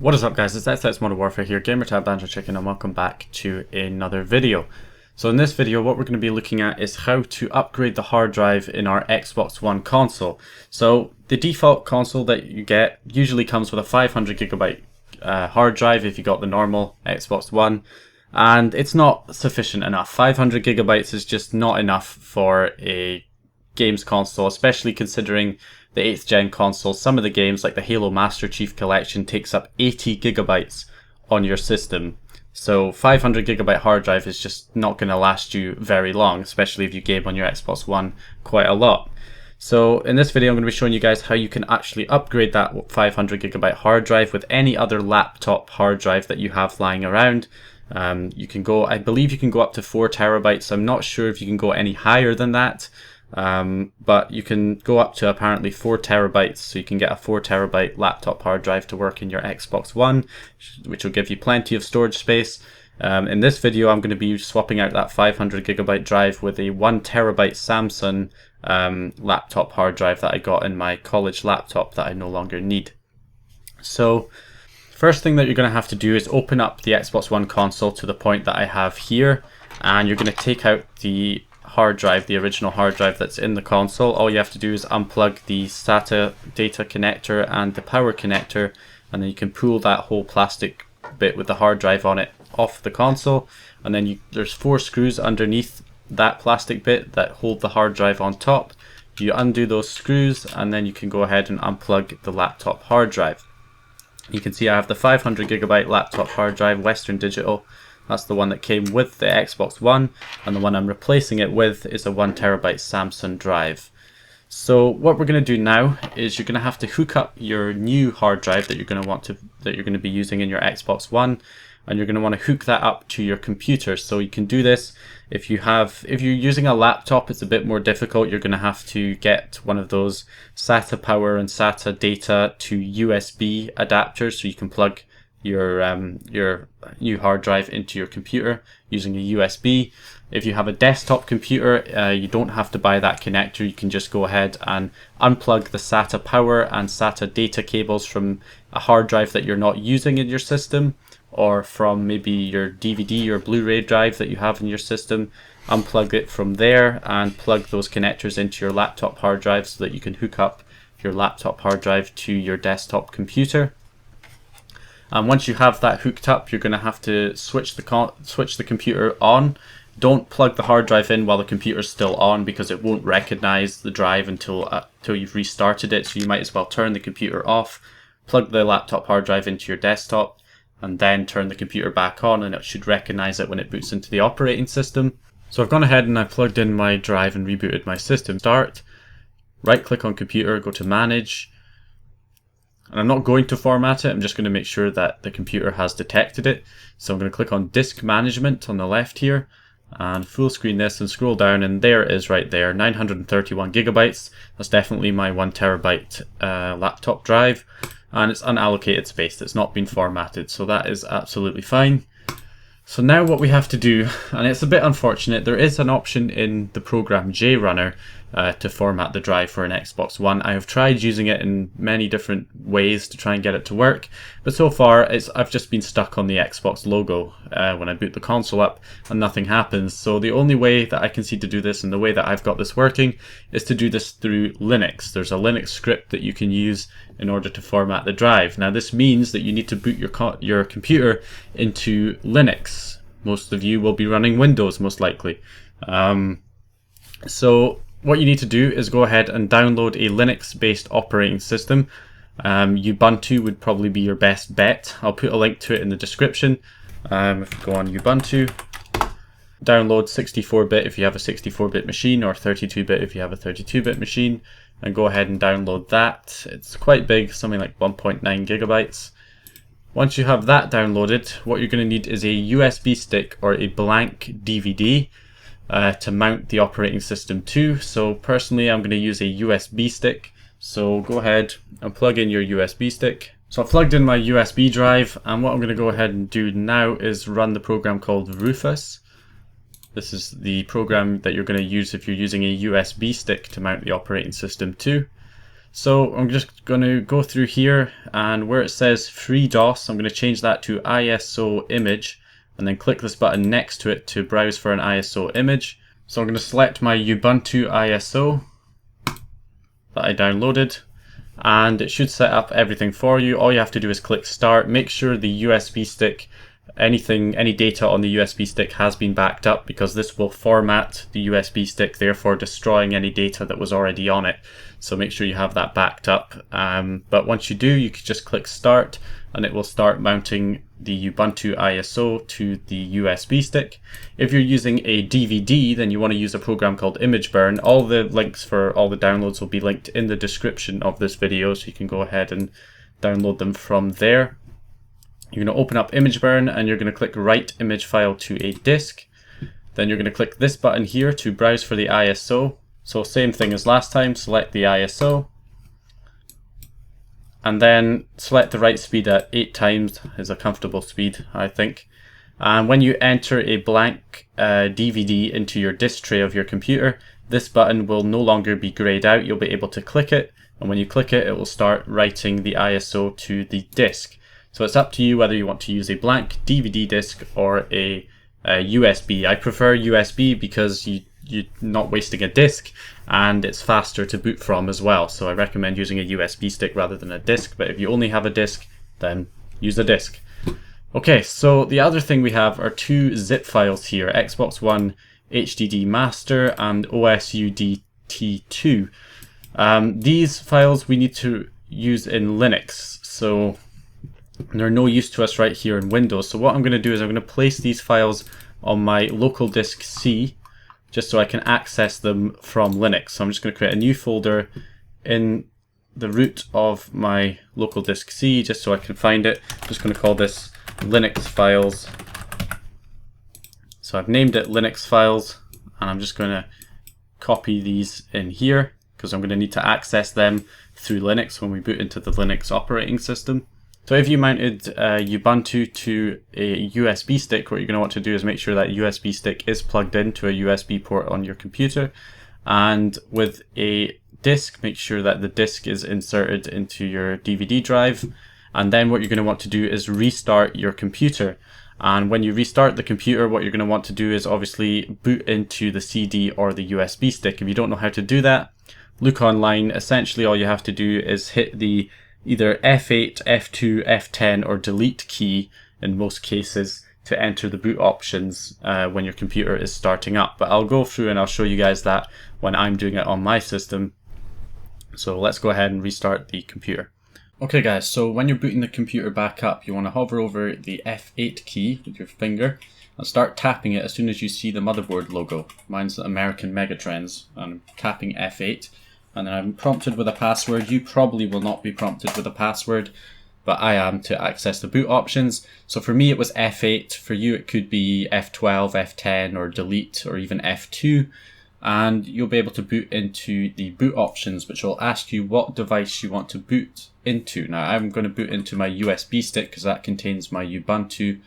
What is up, guys? It's XX Modern Warfare here, Gamertag Banjo Chicken, and welcome back to another video. So in this video, what we're going to be looking at is how to upgrade the hard drive in our Xbox One console. So the default console that you get usually comes with a 500GB hard drive if you got the normal Xbox One, and it's not sufficient enough. 500GB is just not enough for a games console, especially considering the 8th gen console. Some of the games like the Halo Master Chief Collection takes up 80GB on your system. So 500GB hard drive is just not going to last you very long, especially if you game on your Xbox One quite a lot. So in this video I'm going to be showing you guys how you can actually upgrade that 500GB hard drive with any other laptop hard drive that you have lying around. You can go, I believe you can go up to 4TB. I'm not sure if you can go any higher than that. But you can go up to apparently 4TB, so you can get a 4TB laptop hard drive to work in your Xbox One, which will give you plenty of storage space. In this video I'm going to be swapping out that 500GB drive with a 1TB Samsung laptop hard drive that I got in my college laptop that I no longer need. So first thing that you're going to have to do is open up the Xbox One console to the point that I have here, and you're going to take out the hard drive, the original hard drive that's in the console. All you have to do is unplug the SATA data connector and the power connector, and then you can pull that whole plastic bit with the hard drive on it off the console, and then there's 4 screws underneath that plastic bit that hold the hard drive on top. You undo those screws and then you can go ahead and unplug the laptop hard drive. You can see I have the 500GB laptop hard drive, Western Digital. That's the one that came with the Xbox One, and the one I'm replacing it with is a 1TB Samsung drive. So what we're going to do now is you're going to have to hook up your new hard drive that you're going to be using in your Xbox One, and you're going to want to hook that up to your computer. So you can do this if you're using a laptop. It's a bit more difficult. You're going to have to get one of those SATA power and SATA data to USB adapters, so you can plug your new hard drive into your computer using a USB. If you have a desktop computer, you don't have to buy that connector. You can just go ahead and unplug the SATA power and SATA data cables from a hard drive that you're not using in your system, or from maybe your DVD or Blu-ray drive that you have in your system. Unplug it from there and plug those connectors into your laptop hard drive so that you can hook up your laptop hard drive to your desktop computer. And once you have that hooked up, you're going to have to switch the computer on. Don't plug the hard drive in while the computer's still on, because it won't recognize the drive until you've restarted it. So you might as well turn the computer off, plug the laptop hard drive into your desktop, and then turn the computer back on, and it should recognize it when it boots into the operating system. So I've gone ahead and I plugged in my drive and rebooted my system. Start, right click on computer, go to manage. And I'm not going to format it, I'm just going to make sure that the computer has detected it. So I'm going to click on disk management on the left here and full screen this and scroll down, and there it is right there, 931GB. That's definitely my 1TB laptop drive, and it's unallocated space. It's not been formatted, so that is absolutely fine. So now what we have to do, and it's a bit unfortunate, there is an option in the program JRunner to format the drive for an Xbox One. I have tried using it in many different ways to try and get it to work, but so far I've just been stuck on the Xbox logo when I boot the console up, and nothing happens. So the only way that I can see to do this, and the way that I've got this working, is to do this through Linux. There's a Linux script that you can use in order to format the drive. Now this means that you need to boot your computer into Linux. Most of you will be running Windows most likely. So what you need to do is go ahead and download a Linux-based operating system. Ubuntu would probably be your best bet. I'll put a link to it in the description. If you go on Ubuntu, download 64-bit if you have a 64-bit machine, or 32-bit if you have a 32-bit machine, and go ahead and download that. It's quite big, something like 1.9GB. Once you have that downloaded, what you're going to need is a USB stick or a blank DVD to mount the operating system to. So personally I'm going to use a USB stick. So go ahead and plug in your USB stick. So I've plugged in my USB drive, and what I'm going to go ahead and do now is run the program called Rufus. This is the program that you're going to use if you're using a USB stick to mount the operating system to. So I'm just going to go through here, and where it says FreeDOS, I'm going to change that to ISO image, and then click this button next to it to browse for an ISO image. So I'm going to select my Ubuntu ISO that I downloaded, and it should set up everything for you. All you have to do is click start. Make sure the USB stick, any data on the USB stick has been backed up, because this will format the USB stick, therefore destroying any data that was already on it. So make sure you have that backed up. But once you do, you can just click start, and it will start mounting the Ubuntu ISO to the USB stick. If you're using a DVD, then you want to use a program called ImageBurn. All the links for all the downloads will be linked in the description of this video, so you can go ahead and download them from there. You're going to open up ImageBurn, and you're going to click write image file to a disk. Then you're going to click this button here to browse for the ISO. So same thing as last time, select the ISO, and then select the write speed at 8 times is a comfortable speed, I think. And when you enter a blank DVD into your disk tray of your computer, this button will no longer be grayed out. You'll be able to click it, and when you click it, it will start writing the ISO to the disk. So it's up to you whether you want to use a blank DVD disk or a USB. I prefer USB because you're not wasting a disk, and it's faster to boot from as well. So I recommend using a USB stick rather than a disk, but if you only have a disk, then use a disk. Okay, so the other thing we have are 2 zip files here, Xbox One HDD master and OSUDT2. These files we need to use in Linux, so they're no use to us right here in Windows. So what I'm going to do is I'm going to place these files on my local disk C, just so I can access them from Linux. So I'm just going to create a new folder in the root of my local disk C, just so I can find it. I'm just going to call this Linux files. So I've named it Linux files, and I'm just going to copy these in here, because I'm going to need to access them through Linux when we boot into the Linux operating system. So if you mounted Ubuntu to a USB stick, what you're going to want to do is make sure that USB stick is plugged into a USB port on your computer. And with a disk, make sure that the disk is inserted into your DVD drive. And then what you're going to want to do is restart your computer. And when you restart the computer, what you're going to want to do is obviously boot into the CD or the USB stick. If you don't know how to do that, look online. Essentially, all you have to do is hit the either F8, F2, F10 or delete key in most cases to enter the boot options when your computer is starting up. But I'll go through and I'll show you guys that when I'm doing it on my system. So let's go ahead and restart the computer. Okay guys, so when you're booting the computer back up, you want to hover over the F8 key with your finger and start tapping it as soon as you see the motherboard logo. Mine's American Megatrends, and I'm tapping F8. And then I'm prompted with a password. You probably will not be prompted with a password, but I am, to access the boot options. So for me it was F8, for you it could be F12, F10 or delete, or even F2. And you'll be able to boot into the boot options, which will ask you what device you want to boot into. Now I'm going to boot into my USB stick because that contains my Ubuntu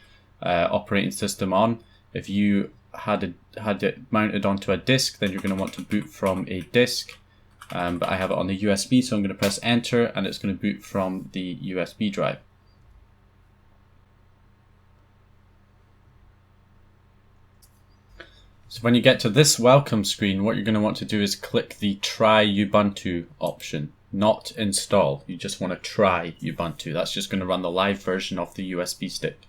operating system on. If you had it mounted onto a disk, then you're going to want to boot from a disk. But I have it on the USB, so I'm going to press enter and it's going to boot from the USB drive. So when you get to this welcome screen, what you're going to want to do is click the try Ubuntu option, not install. You just want to try Ubuntu. That's just going to run the live version of the USB stick.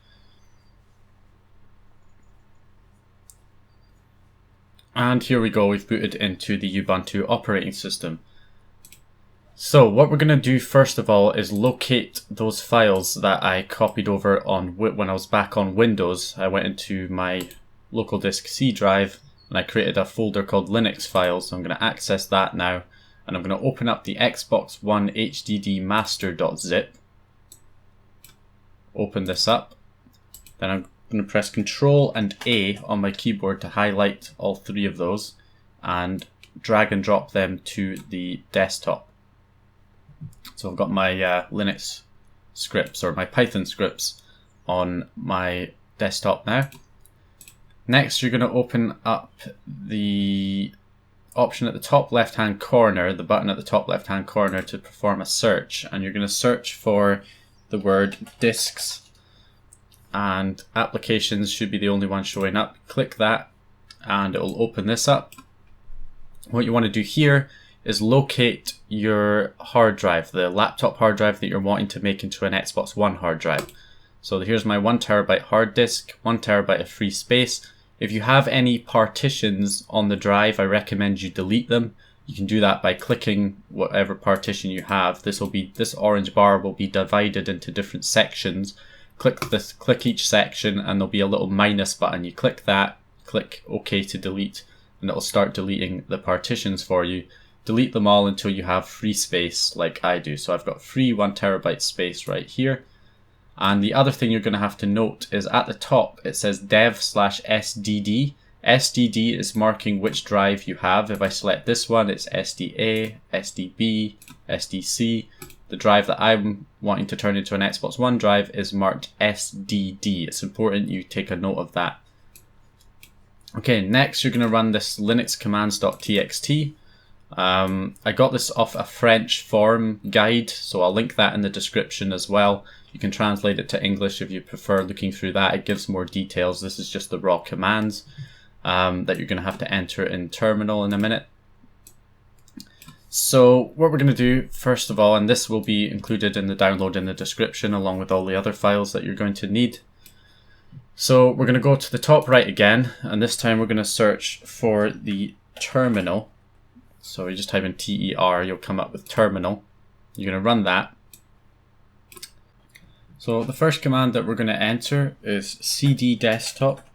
And here we go, we've booted into the Ubuntu operating system. So what we're going to do first of all is locate those files that I copied over on when I was back on Windows. I went into my local disk C drive and I created a folder called Linux files. So I'm going to access that now, and I'm going to open up the Xbox One HDD master.zip. Open this up. Then I'm going to press Ctrl and A on my keyboard to highlight all 3 of those and drag and drop them to the desktop. So I've got my Linux scripts, or my Python scripts, on my desktop now. Next, you're going to open up the option at the top left hand corner, the button at the top left hand corner, to perform a search, and you're going to search for the word disks, and applications should be the only one showing up. Click that and it will open this up. What you want to do here is locate your hard drive, the laptop hard drive that you're wanting to make into an Xbox One hard drive. So here's my 1 terabyte hard disk, 1 terabyte of free space. If you have any partitions on the drive, I recommend you delete them. You can do that by clicking whatever partition you have. This orange bar will be divided into different sections. Click each section and there'll be a little minus button. You click that, click OK to delete, and it'll start deleting the partitions for you. Delete them all until you have free space like I do. So I've got free 1 terabyte space right here. And the other thing you're going to have to note is at the top it says dev/SDD. SDD is marking which drive you have. If I select this one, it's SDA, SDB, SDC. The drive that I'm wanting to turn into an Xbox One drive is marked SDD. It's important you take a note of that. Okay, next you're going to run this linux commands.txt. I got this off a French forum guide, so I'll link that in the description as well. You can translate it to English if you prefer looking through that. It gives more details. This is just the raw commands that you're going to have to enter in terminal in a minute. So what we're going to do first of all, and this will be included in the download in the description along with all the other files that you're going to need. So we're going to go to the top right again, and this time we're going to search for the terminal. So you just type in TER, you'll come up with terminal. You're going to run that. So the first command that we're going to enter is cd desktop,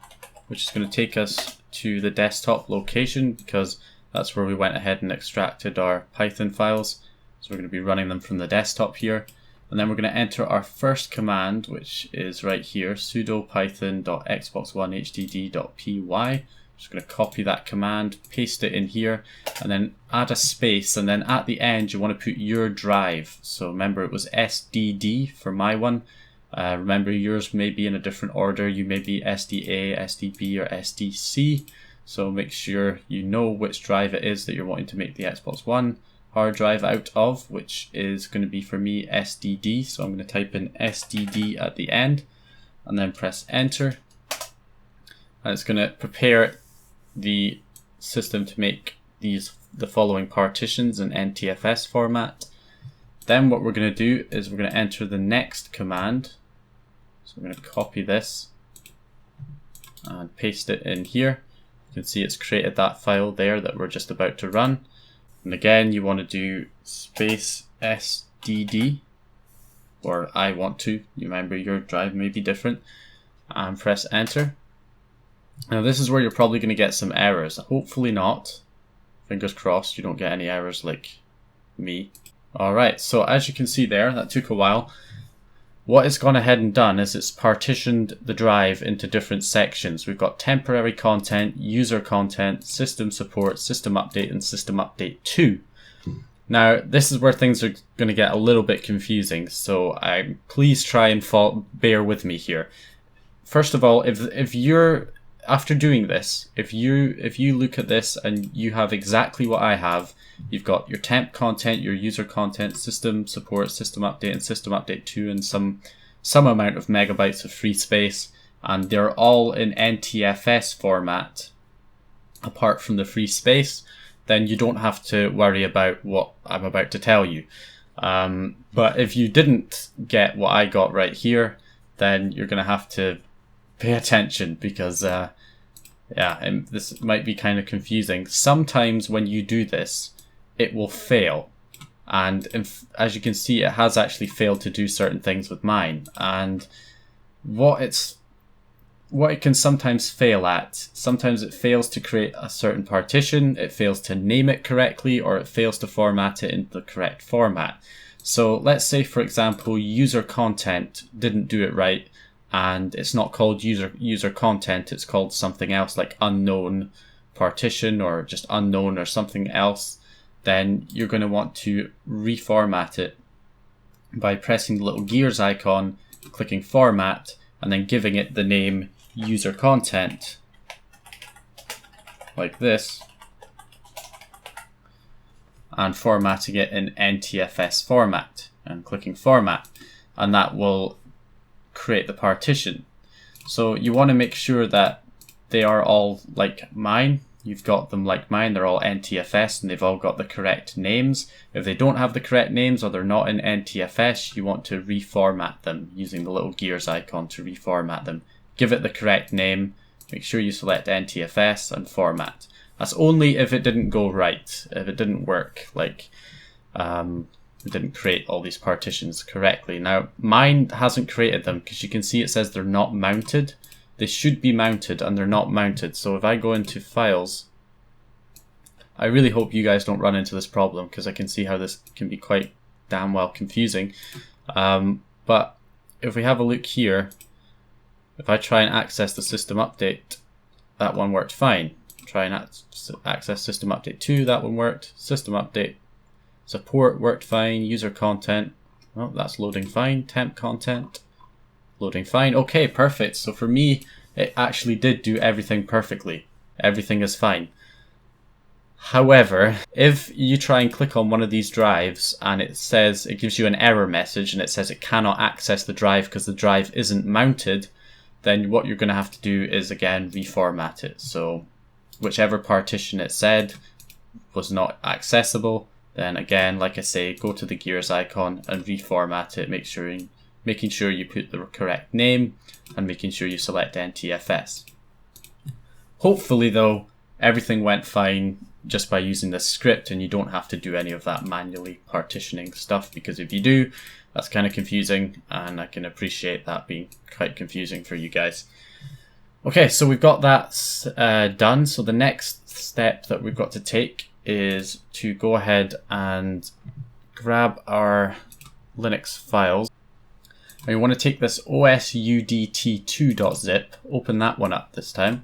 which is going to take us to the desktop location because that's where we went ahead and extracted our Python files. So we're going to be running them from the desktop here. And then we're going to enter our first command, which is right here, sudo python.xbox1hdd.py. Just going to copy that command, paste it in here, and then add a space, and then at the end you want to put your drive. So remember it was SDD for my one. Remember yours may be in a different order. You may be SDA, SDB, or SDC. So make sure you know which drive it is that you're wanting to make the Xbox One hard drive out of, which is going to be for me SDD. So I'm going to type in SDD at the end and then press enter. And it's going to prepare the system to make the following partitions in NTFS format. Then what we're going to do is we're going to enter the next command. So we're going to copy this and paste it in here. You can see it's created that file there that we're just about to run. And again, you want to do space SDD, or I want to. You remember your drive may be different, and press enter. Now this is where you're probably going to get some errors. Hopefully not. Fingers crossed you don't get any errors like me. Alright, so as you can see there, that took a while. What it's gone ahead and done is it's partitioned the drive into different sections. We've got temporary content, user content, system support, system update, and system update 2. Now this is where things are going to get a little bit confusing, so please try and bear with me here. First of all, if you're after doing this, if you look at this and you have exactly what I have, you've got your temp content, your user content, system support, system update, and system update 2, and some amount of megabytes of free space, and they're all in NTFS format apart from the free space, then you don't have to worry about what I'm about to tell you. But if you didn't get what I got right here, then you're going to have to pay attention because this might be kind of confusing. Sometimes when you do this, it will fail, and as you can see, it has actually failed to do certain things with mine. And what it can sometimes fail at, sometimes it fails to create a certain partition, it fails to name it correctly, or it fails to format it in the correct format. So let's say, for example, user content didn't do it right, and it's not called user content, it's called something else like unknown partition or just unknown or something else. Then you're going to want to reformat it by pressing the little gears icon, clicking format, and then giving it the name user content like this. and formatting it in NTFS format and clicking format, and that will create the partition. So you want to make sure that they are all like mine. You've got them like mine, they're all NTFS and they've all got the correct names. If they don't have the correct names or they're not in NTFS, you want to reformat them using the little gears icon to reformat them. Give it the correct name, make sure you select NTFS and format. That's only if it didn't go right, if it didn't work, like it didn't create all these partitions correctly. Now mine hasn't created them because you can see it says they're not mounted. They should be mounted and they're not mounted. So if I go into files, I really hope you guys don't run into this problem because I can see how this can be quite damn well confusing. But if we have a look here, if I try and access the system update, that one worked fine. Try and access system update 2, that one worked. System update support worked fine. User content, oh, that's loading fine. Temp content, loading fine. Okay, perfect. So for me, it actually did do everything perfectly. Everything is fine. However, if you try and click on one of these drives and it says, it gives you an error message and it says it cannot access the drive because the drive isn't mounted, then what you're going to have to do is again reformat it. So whichever partition it said was not accessible, then again, like I say, go to the gears icon and reformat it, making sure you put the correct name and making sure you select NTFS. Hopefully though, everything went fine just by using this script and you don't have to do any of that manually partitioning stuff, because if you do, that's kind of confusing and I can appreciate that being quite confusing for you guys. Okay, so we've got that done. So the next step that we've got to take is to go ahead and grab our Linux files. And you want to take this osudt2.zip, open that one up this time.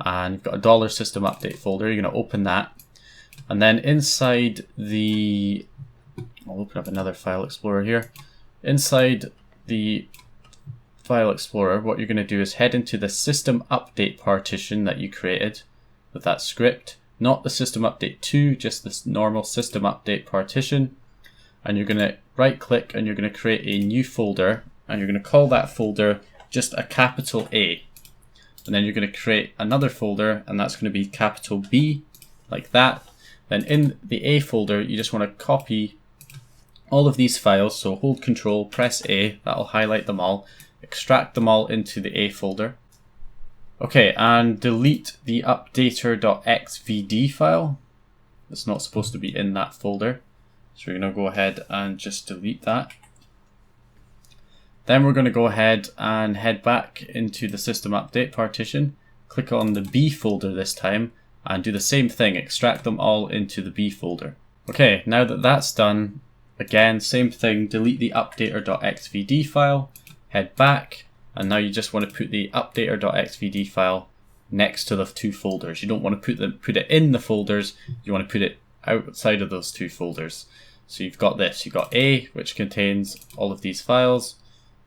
And you've got a $system update folder, you're going to open that. And then inside the, I'll open up another file explorer here. Inside the file explorer, what you're going to do is head into the system update partition that you created with that script, not the system update 2, just this normal system update partition. And you're going to right click and you're going to create a new folder and you're going to call that folder just a capital A. And then you're going to create another folder and that's going to be capital B, like that. Then in the A folder, you just want to copy all of these files. So hold Control, press A, that'll highlight them all. Extract them all into the A folder. Okay, and delete the updater.xvd file. It's not supposed to be in that folder. So we're going to go ahead and just delete that. Then we're going to go ahead and head back into the system update partition. Click on the B folder this time and do the same thing. Extract them all into the B folder. Okay, now that that's done, again, same thing, delete the updater.xvd file. Head back, and now you just want to put the updater.xvd file next to the two folders. You don't want to put it in the folders, you want to put it outside of those two folders. So you've got this, you've got A, which contains all of these files,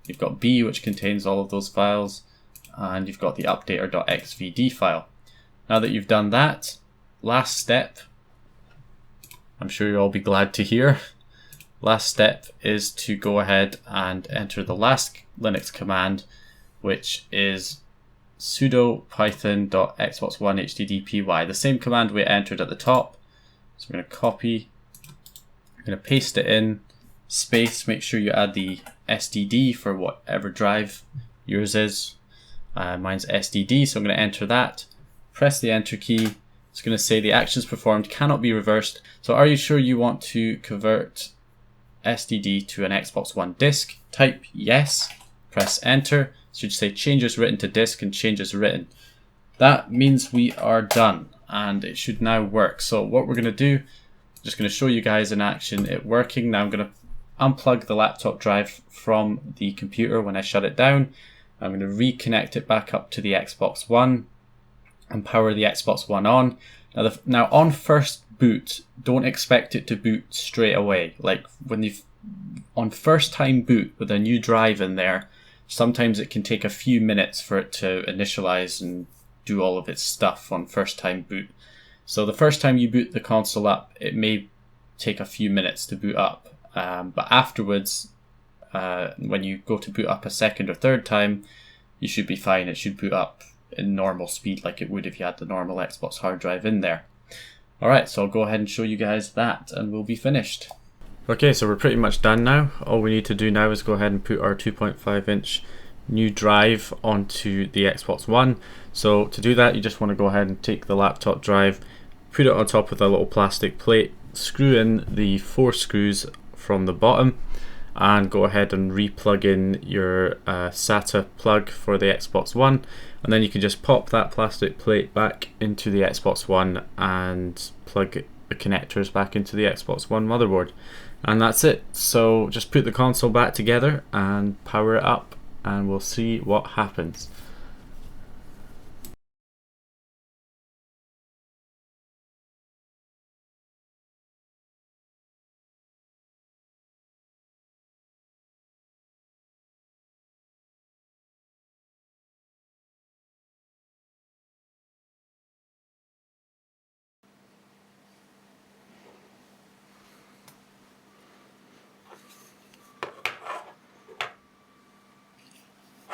you've got B, which contains all of those files, and you've got the updater.xvd file. Now that you've done that, last step, I'm sure you'll all be glad to hear, last step is to go ahead and enter the last Linux command, which is sudo python.xbox1htdpy, the same command we entered at the top. So we're going to copy, we're going to paste it in, space, make sure you add the SDD for whatever drive yours is. Mine's SDD, so I'm going to enter that, press the enter key. It's going to say the actions performed cannot be reversed. So are you sure you want to convert SDD to an Xbox One disk? Type yes, press enter. It should say changes written to disk and changes written. That means we are done and it should now work. So what we're going to do, I'm just going to show you guys in action it working. Now I'm going to unplug the laptop drive from the computer when I shut it down. I'm going to reconnect it back up to the Xbox One and power the Xbox One on. Now on first boot, don't expect it to boot straight away. Like when you've on first time boot with a new drive in there, sometimes it can take a few minutes for it to initialize and do all of its stuff on first time boot. So the first time you boot the console up, it may take a few minutes to boot up. But afterwards, when you go to boot up a second or third time, you should be fine. It should boot up in normal speed like it would if you had the normal Xbox hard drive in there. Alright, so I'll go ahead and show you guys that and we'll be finished. Okay, so we're pretty much done now. All we need to do now is go ahead and put our 2.5-inch new drive onto the Xbox One. So to do that, you just want to go ahead and take the laptop drive, put it on top of a little plastic plate, screw in the 4 screws from the bottom, and go ahead and re-plug in your SATA plug for the Xbox One, and then you can just pop that plastic plate back into the Xbox One and plug the connectors back into the Xbox One motherboard, and that's it. So just put the console back together and power it up and we'll see what happens.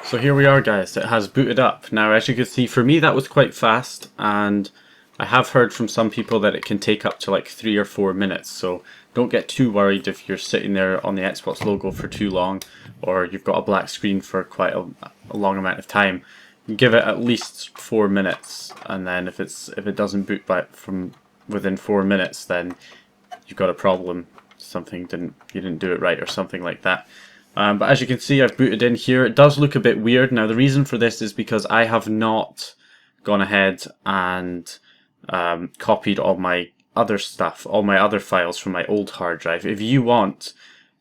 So here we are, guys, it has booted up. Now, as you can see, for me that was quite fast, and I have heard from some people that it can take up to like 3 or 4 minutes, so don't get too worried if you're sitting there on the Xbox logo for too long, or you've got a black screen for quite a long amount of time. Give it at least 4 minutes, and then if it doesn't boot back from within 4 minutes, then you've got a problem. You didn't do it right or something like that. But as you can see, I've booted in here. It does look a bit weird. Now, the reason for this is because I have not gone ahead and copied all my other stuff, all my other files from my old hard drive. If you want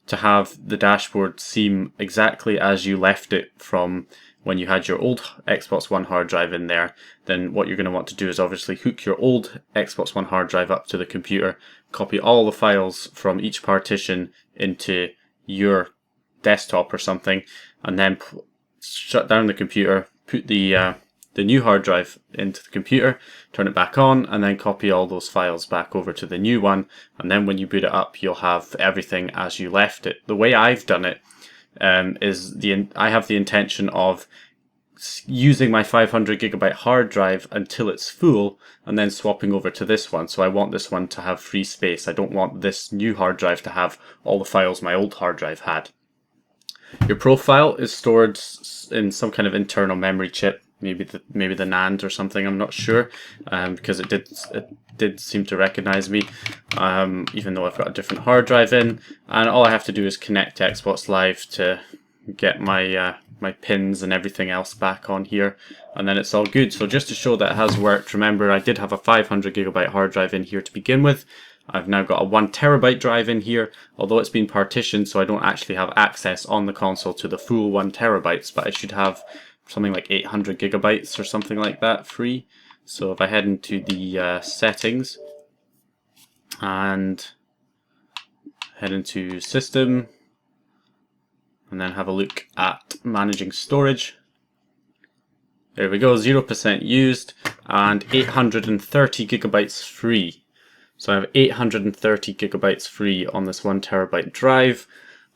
to have the dashboard seem exactly as you left it from when you had your old Xbox One hard drive in there, then what you're going to want to do is obviously hook your old Xbox One hard drive up to the computer, copy all the files from each partition into your desktop or something, and then shut down the computer, put the new hard drive into the computer, turn it back on, and then copy all those files back over to the new one, and then when you boot it up you'll have everything as you left it. The way I've done it is I have the intention of using my 500GB hard drive until it's full and then swapping over to this one. So I want this one to have free space. I don't want this new hard drive to have all the files my old hard drive had. Your profile is stored in some kind of internal memory chip, maybe the NAND or something. I'm not sure, because it did seem to recognize me, even though I've got a different hard drive in. And all I have to do is connect to Xbox Live to get my my pins and everything else back on here, and then it's all good. So just to show that it has worked, remember I did have a 500GB hard drive in here to begin with. I've now got a 1TB drive in here, although it's been partitioned, so I don't actually have access on the console to the full 1TB, but I should have something like 800GB or something like that free. So if I head into the settings and head into system and then have a look at managing storage, there we go, 0% used and 830GB free. So I have 830GB free on this 1TB drive,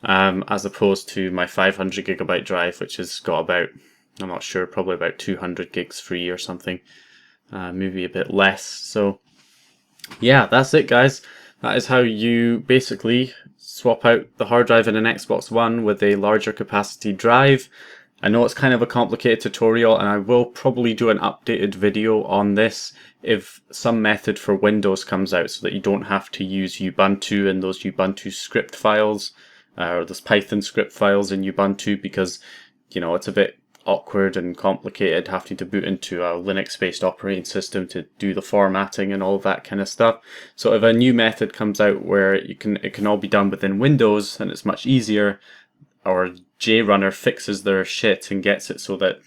as opposed to my 500GB drive, which has got about, I'm not sure, probably about 200 gigs free or something, maybe a bit less. So yeah, that's it, guys. That is how you basically swap out the hard drive in an Xbox One with a larger capacity drive. I know it's kind of a complicated tutorial, and I will probably do an updated video on this if some method for Windows comes out, so that you don't have to use Ubuntu and those Ubuntu script files, or those Python script files in Ubuntu, because, you know, it's a bit awkward and complicated having to boot into a Linux-based operating system to do the formatting and all that kind of stuff. So if a new method comes out where it can all be done within Windows and it's much easier, or JRunner fixes their shit and gets it so that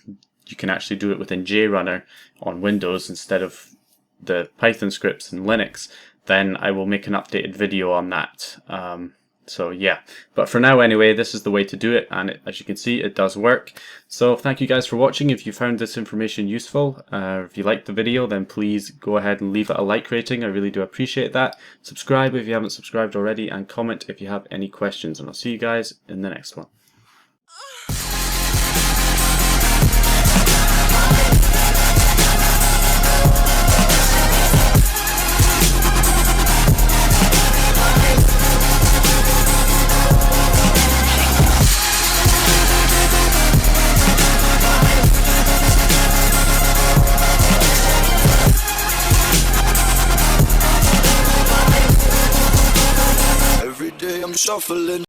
you can actually do it within JRunner on Windows instead of the Python scripts in Linux, then I will make an updated video on that. So yeah, but for now anyway, this is the way to do it, and as you can see, it does work. So thank you guys for watching. If you found this information useful, if you liked the video, then please go ahead and leave it a like rating. I really do appreciate that. Subscribe if you haven't subscribed already, and comment if you have any questions, and I'll see you guys in the next one. I'm shuffling.